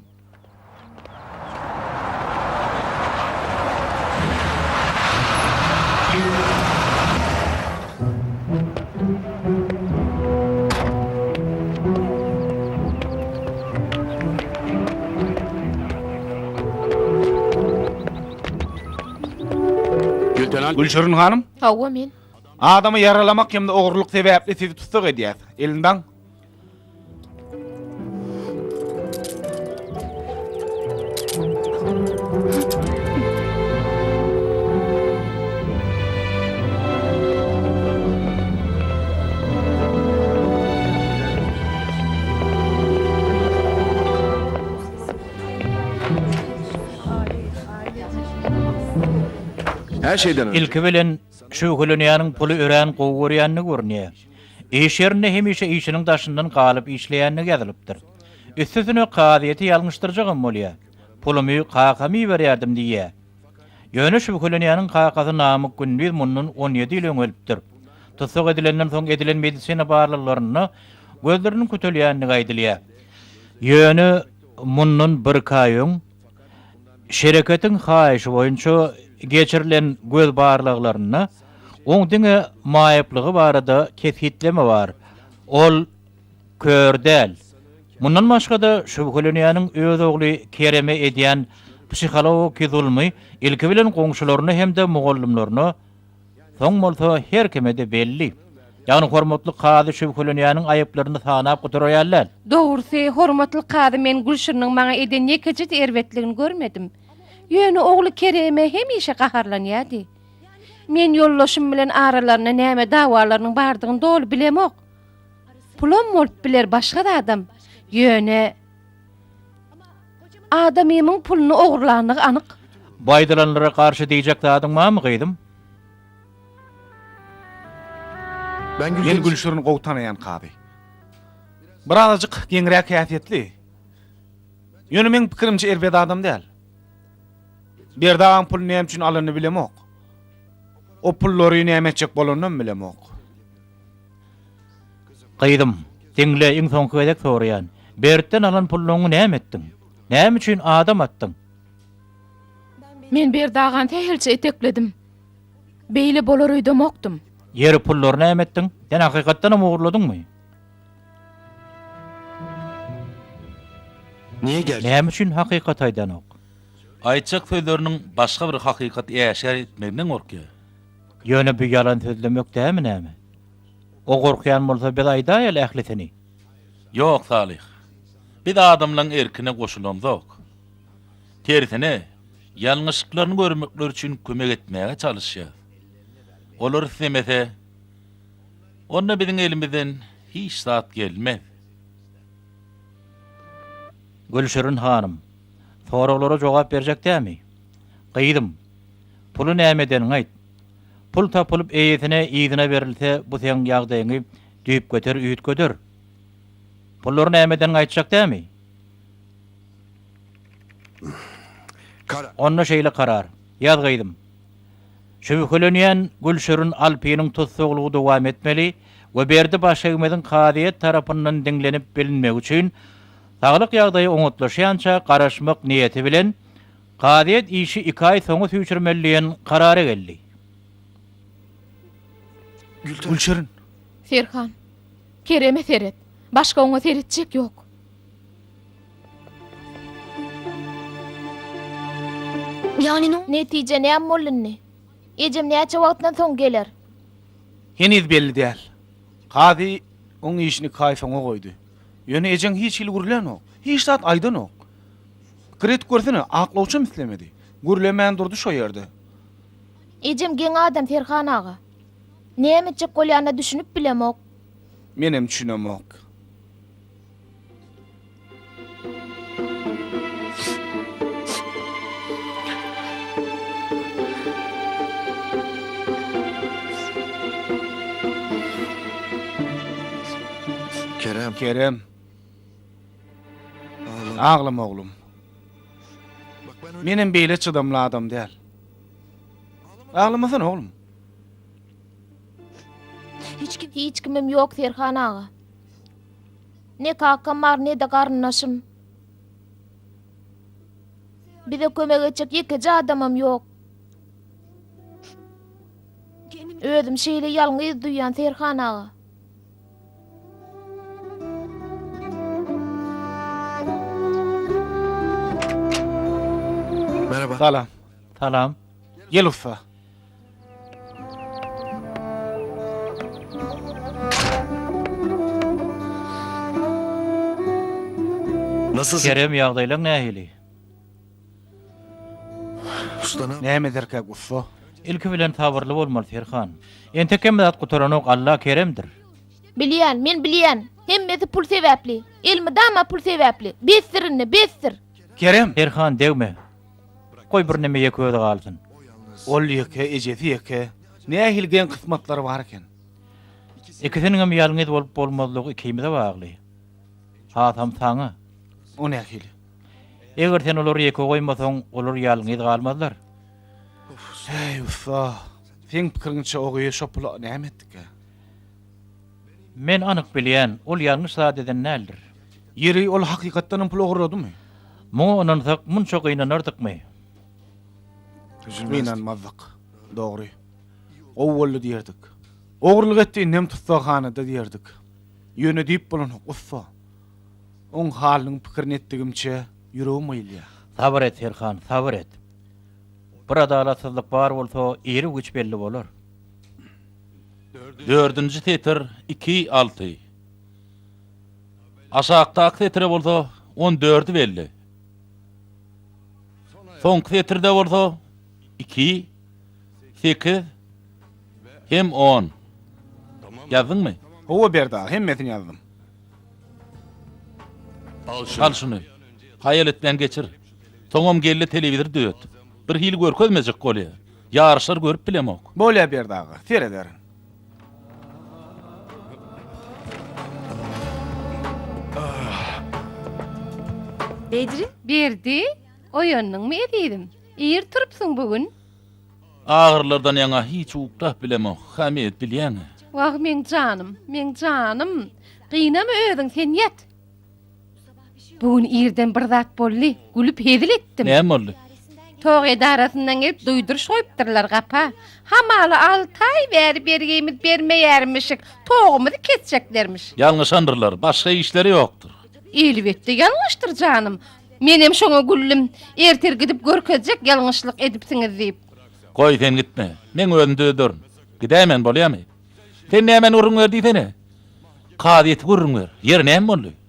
Gülten Gülşürün hanım, Hawa men. adamı yaralamak hem de oğurluk sebäpli sizi tutsak edýär. Elinden. her şeyden önce. İlki bilen şu hülünýanyň puly ören gowurýanyny görnýär. Iş ýerine hemişe işiniň daşyndan galyp işleýänini ýazylypdyr. Üstüne kadyýety ýalňyşdyrjagym bolýar. Pulumy kakamy berýärdim diýär. Ýöne şu hülünýanyň kakasy Namyk Günnüz mundan 17 ýyl öňelipdir. Tutsak edilenden soň edilen medisina barlyklaryny gözleriniň kötelýänini gaýdylýar. Ýöne mundan bir kaýyň şereketiň haýyşy boýunça geçirilen göz barlyklaryny oň diňe maýyplygy barada keshitleme bar. Ol kördäl. Mundan başga da şübheleniýanyň öz ogly kereme edýän psikologik zulmy ilki bilen goňşularyny hem de mugallymlaryny soň bolsa her kime de belli. Ýagny hormatly kady şübheleniýanyň aýyplaryny sanap guturýarlar. Dogrusu, hormatly kady men Gülşürniň maňa eden ýekejit erwetligini görmedim. Ýöne ogly Kereme hemişe gaharlanýardy. Men ýollaşym bilen aralaryna näme dawalarynyň bardygyny dol bilemok. pulum bolup biler başga da adam. Ýöne adam ýylyň pulunu ogurlandygy anyk. Baydylanlara karşı diýjek dadyň mamy gyýdym? Ben Men Gülten. Gülşürün gowtanayan kady. Birazajyk geňrek häsiýetli. Ýöne men pikirimçe erbet adam däl. Berdaň pul näme üçin alanyny bilemok. O pullary näme etjek bolanyny bilemok. Gyýdym. Diňle iň soňky edek soraýan. Berden alan puluňy näme etdiň? Näme üçin adam atdyň? Men bir dağan tehilçe etekledim. Beýle bolar öýdemokdum. Ýeri pullary näme etdiň? Sen hakykatdan ogurladyňmy? Niye geldin? Näme üçin hakykat aýdanok? Aýtjak sözleriniň başga bir hakykat ýaşar etmegden gorkýar. Ýöne bu yalan sözlemek dämi näme? O gorkýan bolsa biz aýdaýal ählisini. Yok Salih. Biz adamlaryň erkine goşulamzok. Tersine, ýalňyşlyklaryny görmekler üçin kömek etmäge çalışýar. Olar islemese, onda biziň elimizden hiç zat gelmez. Gülşürün hanım, soralara jogap berjek dämi? Gyýdym. Pulu näme edeniň aýt. Pul tapylyp eýetine ýygyna berilse, bu seň ýagdaýyňy düýüp göter, üýt göter. Pullary näme edeniň aýtjak dämi? Kara. Onna şeýle karar. Ýaz gyýdym. Şübhelenýän Gülşürün alpynyň tutsuglugy dowam etmeli we berdi başygymyzyň kadyýet tarapyndan diňlenip bilinmek üçin saglyk ýagdaýy oňatlaşýança garaşmak niýeti bilen kadyýet işi 2 aý soňra süýçürmeliýän karara geldi. Gülten. Gülşürün Serhan, Kereme seret. Başga oňa seretjek ýok. Yani no? Netije näme bolunny? Ejem näçe wagtdan soň geler? heniz belli däl. Kady oň işini kaýfaňa goýdy. Ýöne ejeň hiç il gürlenok. Hiç zat aýdanok. Kret görsene aklawçy mislemedi. Gürlemän durdy şo ýerde. Ejem geň adam Serhan aga. Näme etjek bolýanyna düşünüp bilemok. Menem düşünemok. Kerem. Kerem, Ağlama. ağlama oglum. Bak ben öyle... Menem beýle çydamly adam däl. Ağlamasana oglum. Hiç kimim ýok Serhan aga. Ne kakam bar ne de garnaşym. Bize kömek etjek ýekeje adamam ýok. Özüm şeýle ýalňyz duýan Serhan aga. Merhaba. Salam. Salam. Gel usta. Nasılsın? Kerem ýagdaýlaryň nähili? Usta ne? Näme derke usta? Ilki bilen tabyrly bolmaly Serhan. Ente kemedat gutaranok Allah Keremdir. Bilýän, men bilýän. Hemmesi pul sebäpli. Ilmi dama pul sebäpli. Besirini, besir. Kerem, Serhan degme. Koy bir neme ýeköde galsyn. ol ýeke, ejesi ýeke. Nähil gen kysmatlary bar eken. Ikisiniň hem ýalňyz bolup bolmazlygy ikimize bagly. Hatam saňa. O nähil? Eger sen olary ýeke goýmasaň, olar ýalňyz galmazlar. Hey usta. Sen pikiriňçe ogy şopula näme etdik? Men anyk bilýän, ol ýalňyş zat eden nädir? Ýeri ol hakykatdan pul ogradymy? Muňa onansak munça gynanardykmy? Inanmazdyk. Dogry. O boldy diýerdik. Ogurlyk etdi nem tutsaxanada diýerdik. Ýöne diýip bolan usta. Oň halyň pikirini etdigimçe ýüregim ýylýar. Sabr et Serhan, sabr et. Bir adalatsızlyk bar bolsa, eri güç belli bolar. 4-nji tetir 2-6. Aşağıda tetre bolsa 14 belli. Son tetirde bolsa 2, 8 hem 10. Yazdın mı? Howa berdi, hemmesini ýazdym. Al şunu. Hayal etmen geçir. Toňam gelle telewizor döýet. Bir hil görkezmejek bolýar. Ýarşlar görüp bilemok. Bolýa bir dagy. Serederin. Bedri? Berdi, oýanyň mı edidim? İýir turupsyň bugün. Ağırlardan ýa hiç uqtap bilemok. Hamid bilýän. Wah men canım. Gynama özüň sen ýat. Bugün ýerden bir zat boldy, gülüp hezil etdim. Näme boldy? Toğ edarasından gelip duyduruş koyuptırlar kapa. Hamalı 6 ay bergeyimiz bermeýärmişik. Toğumuzu keseceklermiş. Ýalňyş andyrlar. Başga işleri ýokdur. Elbetde ýalňyşdyr canım. Menem şoňa güllüm. Erter gidip görkezjek ýalňyşlyk edipsiňiz diýip. Koy sen gitme. Men özümde ödürüm. Gidämen bolýarmy? Sen nämen urun berdiňsene? Kadyet urun ber. Yer näme boldy?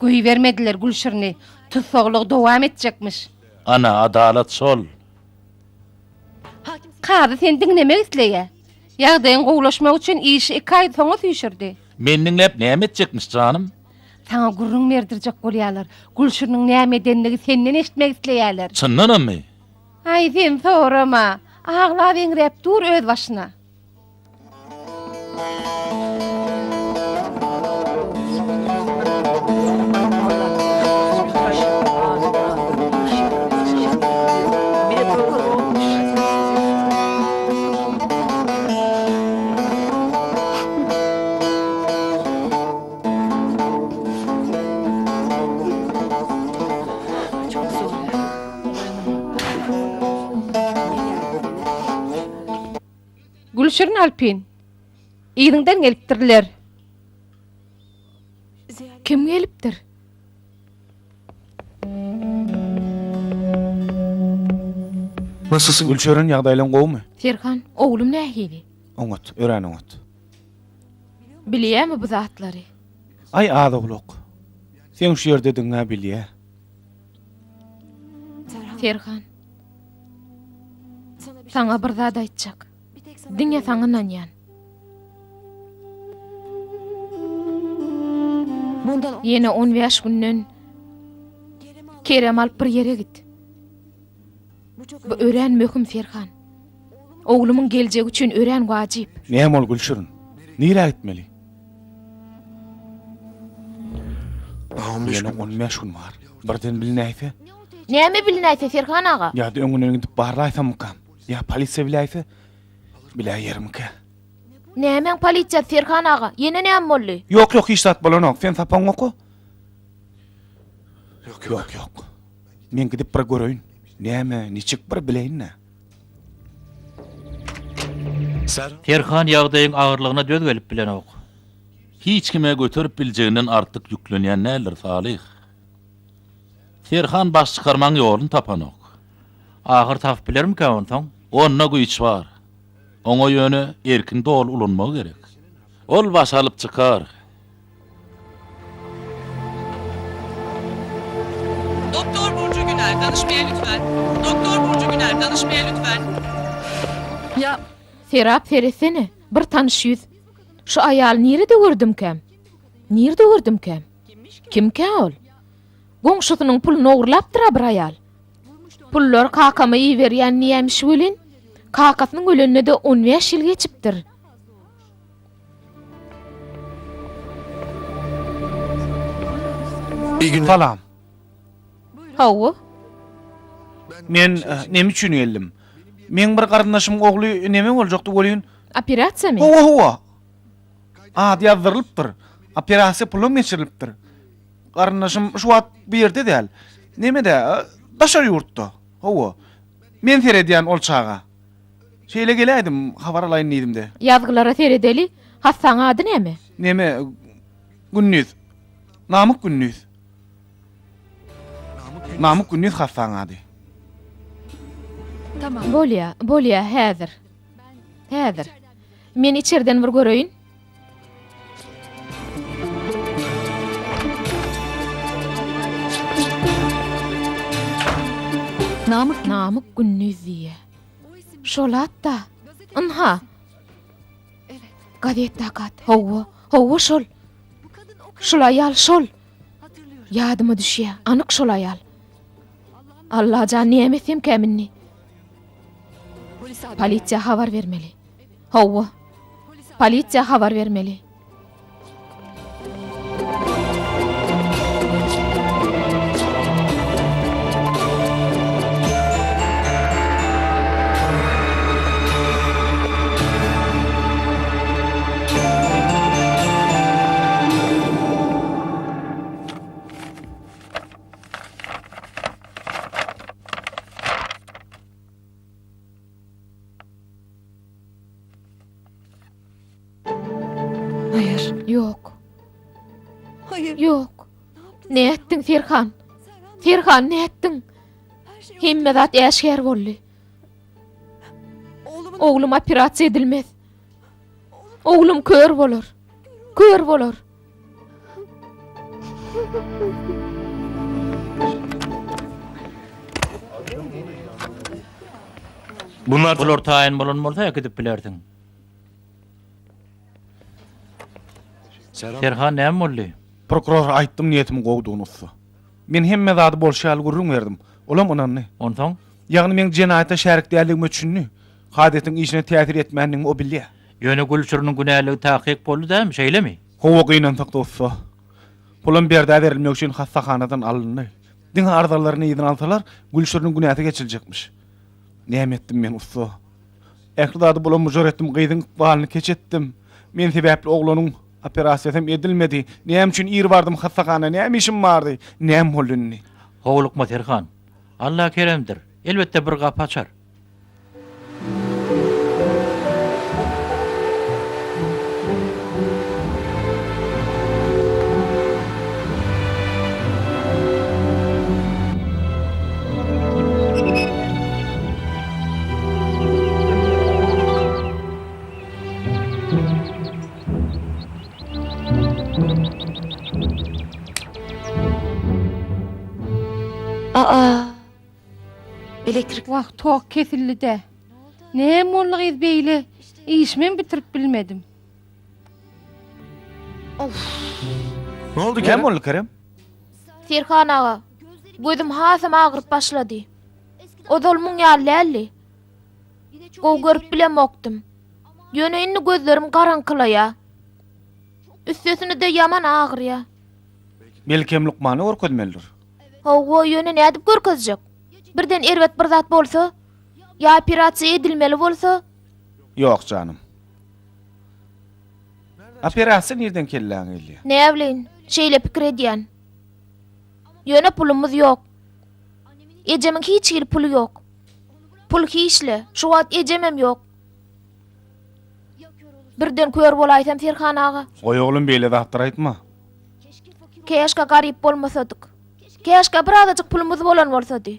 Göý vermediler Gülşirni. Tutsoglyk dowam etjekmiş. Ana adalet sol. Kady sen diňlemek isleýär. Ýagdaýyň gowlaşmak üçin işi 2 aý soňa süýşürdi. Men dinlep näme etjekmiş canım? Sana gurrun verdirjek bolýarlar. Gülşirniň näme edenligi senden eşitmek isleýärler. Çyndanamy? Ay sen sorama. Ağlap eňrep dur öz başyna. Gülşirin Alpin. Ýygyňdan gelipdirler. Kim gelipdir? Nasılsın? Gülşörün ýagdaýlaryň gowmy? Serkan, oğlum nähili? Oňat, ören oňat. Bilýärmi bu zatlary? Ay adaglyk. Sen şu ýerde diňe bilýär. Serkan. Sana bir zat aýtjak. Diňe saňa nanýan. Ýene 15 günden Kerem alyp bir ýere git. Bu ören möhüm Serkan. Oğlumyň geljegi üçin ören wajyp. Näme ol Gülşürün? Nire gitmeli? 15 Ýene gün. 15 gün bar. Birden bilnäýse? Näme bilnäýse Serkan aga? Ya da öňüne gidip barlaýsam kam? Ya polisiýa bilýärse? Bilýärmika. Näme polisiýa Serkan aga? Ýene näme boldy? Ýok, hiç zat bolanok. Sen sapaň oku. Ýok. Men gidip bir göröýin. Näme, niçik bir bileýin. Terhan ýagdaýyň agyrlygyna döz gelip bilenok. Hiç kime götürüp biljeginden artyk ýüklenýän näler Salih. Terhan baş çykarmaň ýolun tapanok. Agyr tap bilermi onsoň? Onna güýç bar. Oňa ýöne erkin dol ulanmak gerek. Ol baş alyp çykar. Doktor Burcu Güner, danışmaya lütfen. Doktor Burcu Güner, danışmaya lütfen. Ya Serap seresene. Bir tanış yüz. Şu ayal nerede gördüm kem? Kim ol? Goňşusynyň pulunu oğurlapdyr bir ayal. Pullar kakama iýerýän niýemiş welin? Kakasynyň ölenine de 15 ýyl geçipdir. İyi günler. Salam. Hawa, Men näme üçin geldim? Men bir garyndaşym ogly näme boljakdy bolýan? operatsiýa mi? Howa. Ýazyrylypdyr. Operasiýa pulum geçirilipdir. Garyndaşym şu wagt bir ýerde däl. Näme-de? Daşary ýurtda. Howa. Men seredýän ol çaga. Şeýle gelädim, habar alaýyn diýdim-de. Ýazgylara seredeli. Hassaň ady näme? Näme? Günnüz. Namyk Günnüz. Namyk Günnüz hassaň ady. tamam. Bolýa, häzir. Men içerden bir göröýin. Namyk Günnüz diýe. Şolatda. Inha. Gazetde akat. Hawa şol. Şol ayal şol. Yadıma düşýär. Anyk şol aýal. Allah jan niýemetsem käminni. Polisiýa habar vermeli. Hawa. Polisiýa habar vermeli. Hayır. Yok. Hayır. Yok. Ne ettin Ferhan? Ferhan ne ettin? Himme zat eşkär boldy. Oğlum operasiýa edilmez. Oğlum kör bolar. Kör bolar. Bunlar Bular taýin bolanmalsa gidip bilerdiň. Serhan näme boldy? Prokuror aýtdym niýetimi gowdugyny. Men hemme zady bolşaly gurrun berdim. Olam onanny. Onsoň Ýagny men jenaýata şärik däldigime üçünni. Hadetin işine täsir etmändigini o bilýär. ýöne gülçürüniň günäligi takyk boldy da, şeýlemi? Howa gynan takdosy. Pulan berda berilmek üçin hastahanadan alındy. Diň ardalaryny ýydan alsalar, Gülşürniň günäsi geçiljekmiş. Näme etdim men ussa? Ähli bulan mujur etdim, gyzyň balyny keçetdim. Men sebäpli oglanyň operasiýasy edilmedi. Näme üçin ýer bardym hastahana, näme işim bardy? Näme boldy? Howlukma Serhan. Allah keremdir. Elbette bir gapy açar. Aa. Elektrik Wagt tok kesildi de. Näme bolýar beýle? İşmen bitirip bilmedim. ne oldu Näme Kerem? boldy Kerem? Ferhan ağa. Gözüm hasam ağrıp başlady. O dolmuň ýaly. Gow görüp bilemokdym. Ýöne indi gözlerim garaňkylaýa. Üstesine de yaman ağrıya. Melkem Lukmany görkezmelidir. Hawa ýöne nädip görkezjek? Birden erwet bir zat bolsa, ýa operasiýa edilmeli bolsa, Yok canım. Operasiýa nerden kelläň elli? ne bileýin, şeýle pikir edýän. Ýöne pulumyz ýok. Ejemiň hiç ýeri pulu ýok. Pul hiçle, şu wagt ejemem ýok. Birden kör bolaýsam Ferhan ağa. Oy oglum beýle zatlar aýtma. Keşke garip bolmasadyk. Keşke bir azajyk pulumyz bolan bolsady.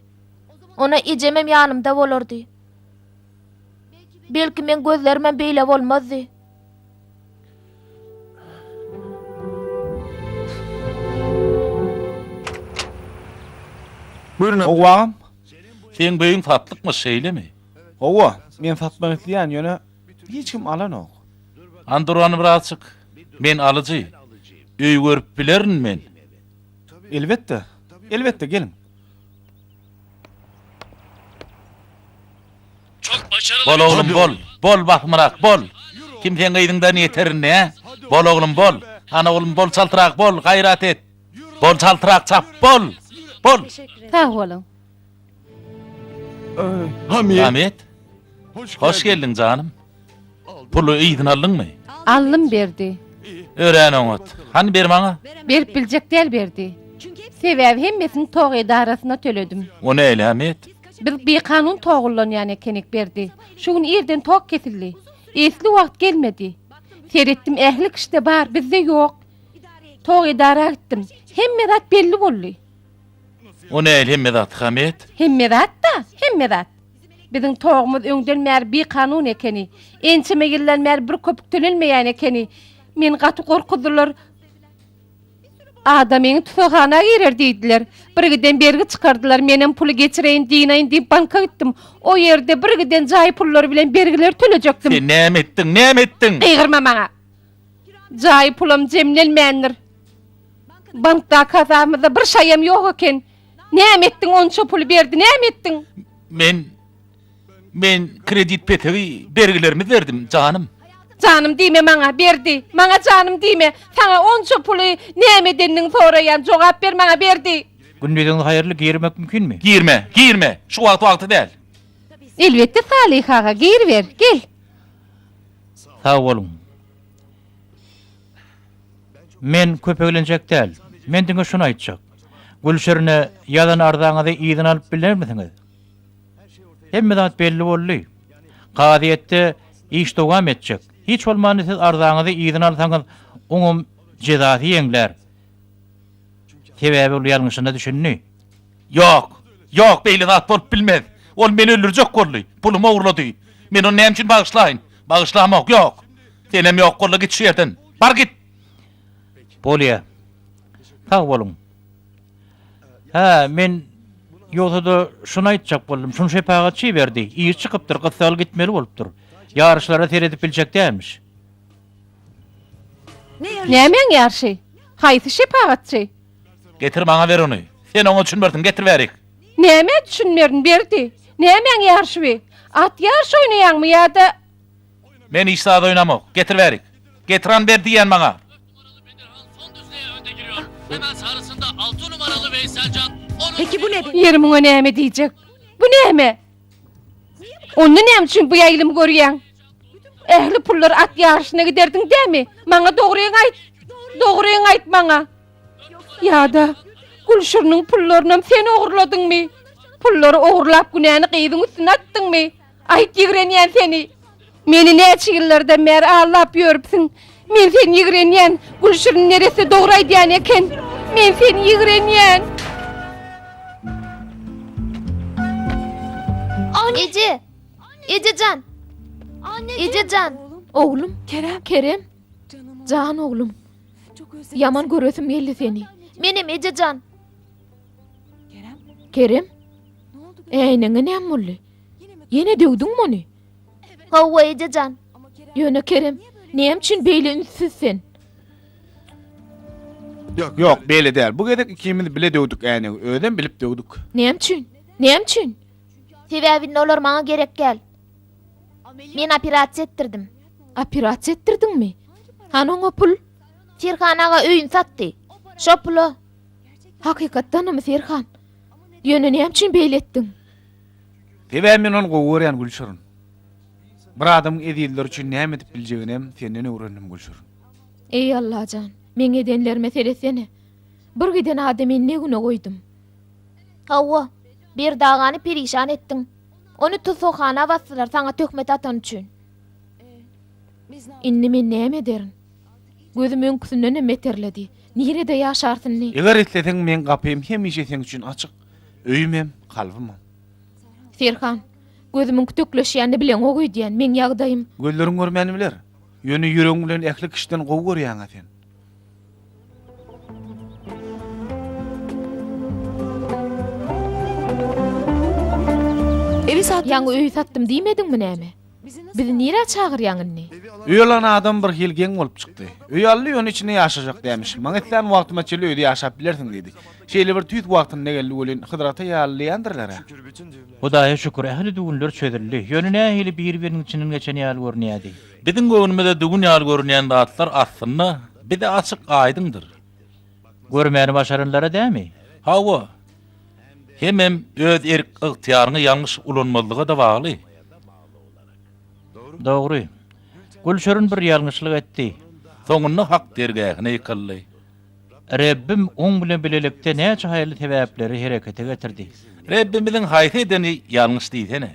Ona ejemem ýanymda bolardy. Belki men gözlerime beýle bolmazdy. Buyurun abi. Owam, Sen beýin tatlykmy şeýlemi? owa, men satmak isleýän ýöne hiç kim alanok. Andurany bir açyk. Men alyjy. Öý görüp bilerin men. Elbette. Elbette gelin. Bol oglum bol. Bol bakmyrak bol. Kim sen gyýdyňdan ýeterini he? Bol oglum bol. Ana oglum bol çaltyrak bol, gayrat et. Bol çaltyrak çap bol. Bol. Sağ bolun. Hamiyet. Ahmet, hoş geldin canım. Pulu iýdin aldыңmy? Allym berdi. Ören oňat. Hani ber maňa? Berip biljek del berdi. Sebäbi hemmesini tog edarasyna töledim. O näle Ahmet? Bir kanun togullanýan ekenik berdi. Şuň ýerden tok kesildi. Esli wagt gelmedi. Seretdim ählik işte bar, bizde ýok. Tog edara gittim. Hemme zat belli boldy. O näle hemmedat Ahmet? Hemme zat. Bizim togumuz öňden bir kanun ekeni. Ençime gellenmer bir köpük tönelmeýän ekeni. Men gaty gorkudylar. Adamyň tufagana girer diýdiler. Birgiden bergi çykardylar. Menem pulu geçireýin diýeň diýip banka gittim. O ýerde birgiden jaý pullar bilen bergiler tölejekdim. Sen näme etdiň? Eýgirme maňa. Jaý pulum jemlenmändir. Bankda kazamyzda bir şaýam ýok eken. Näme etdiň onça puly berdi, näme etdiň? Men kredit petegi bergilerimi verdim canım. Canım diýme maňa berdi. Maňa canım diýme. Saňa onça puly näme edendiň soraýan jogap ber maňa berdi. Gündüzüň haýyrly girmek mümkinmi? Girme. Şu wagty däl. Elbetde Salih ağa gir ver, gel. Sağ bolun. Men köpeglenjek däl. Men diňe şunu aýtjak. Gülşerine ýadan ardaňyzy ýygyny alyp bilermisiňiz? Hemme zat belli boldy. Qadiýetde iş dowam etjek. Hiç bolmany siz ardaňyzy ýygyny alsaňyz, oňum jezasy ýeňler. Sebäbi ol ýalňyşyna düşünni. Yok beýle zat bolup bilmez. Ol meni öldürjek boldy. Pulumy uğurlady. Men onu näme üçin bagyşlaýyn? Bagyşlamak yok. Senem yok golla git şu ýerden. Bar git. Bolýa. Sağ bolun. Ha, men ýolda şunu aýtjak boldum. Şunu şepagatçy berdi. İyi çykypdyr, gysaly gitmeli bolupdyr. Ýarışlara seredip biljek dälmiş. Näme ýarşy? Haýsy şepagatçy? Getir maňa ver onu. Sen oňa düşünmerdin, getir berik. Näme düşünmerdin berdi? Näme ýarşy? At ýarş oýnaýanmy ýa-da Men işsada oynamak. Getir berik. Getiran ber diýen maňa. Son düzlüğe önde giriyor. Hemen sarısında 6 numaralı Veyselcan. Peki bu nedir? ýerimiňe näme diýjek? Bu näme? Onu näme üçin bu ýaýlym görýän? Ähli pullar at ýarşyna giderdiň dämi? Maňa dogry aýt. Dogry aýt maňa. Ýa-da Gülşürniň pullaryny sen ogurladyňmy? Pullary ogurlap günäni gyzyň üstüne atdyňmy? Aýt ýigrenýän seni. Meni näçe ýyllardan beri ağlap ýörüpsiň. Men seni ýigrenýän, Gülşürniň neresi dogry aýdýan eken? Men seni ýigrenýän. Ececan. Ececan. Oğlum. Kerem. Can oğlum. Yaman görösüm geldi seni. Menem Ececan. Kerem. Eýnege näme boldy? Yine döwdüňmi ony? Hawa Ececan. Ýöne Kerem, näme üçin beýle ünsüz sen? Yok beýle däl. Bu gedek ikimiz bile döwdük äni. Öden bilip döwdük. Näme üçin? Näme üçin? Sebäbini olar maňa gerek gel. Men operasiýa etdirdim. Operasiýa etdirdiňmi? Hanoň pul? Serhan aga öýün satdy. Şo pulu. Hakykatdanmy Serhan? Ýöne näme üçin beýle etdiň? Sebäbi men onu gowurýan Gülşürün. Bir adam edildiler üçin näme edip biljeginem senden öwrendim Gülşürün. Ey Allahjan, men edenler meselesini. Bir giden adamy ne güne goýdum. Hawa, bir dagany perişan etdiň. Onu tuzokana basdylar saňa töhmet atan üçin. Inni men näme ederin? Gözüm öňküsinden meterledi. Nirede ýaşarsyn ni? Eger etleseň men gapym hemişe sen üçin açyk. Öýümem, kalbym. Serhan, gözümün tökleşýänini bilen o güýdýän men ýagdaýym. Gölleriň görmäni biler. Ýöne ýüregiň bilen ähli kişiden gowy görýän sen. Evi sattınız. Ýa-ni öýü satdym diýmediňmi näme? Bizi nire çağırýanyny? Öý alan adam bir hilgen bolup çykdy. Öý ally ýöne içine ýaşajak demiş. Maňa etlen wagtyma çeli öýde ýaşap bilersiň dedi. Şeýle bir tüýt wagtyny geldi bolen hydrata ýalyýandyrlar. Hudaýa şükür ähli düwünler çödürli. Ýöne nähili bir-biriniň içinden geçen ýaly görnýärdi. Biziň göwnümizde dügün ýaly görünýän zatlar aslynda bize açyk aýdyndyr. Görmäni başaranlara dämi? Hawa. Hemem öz erk ygtyýaryny ýalňyş ulanmalyga da bagly. Dogry. Gülşürün bir ýalňyşlyk etdi. Soňunda hak dergähine ýykyldy. Rabbim oň bilen bilelikde näçe haýyrly sebäpleri herekete getirdi. Rabbimiziň haýsy edeni ýalňyş diýsene.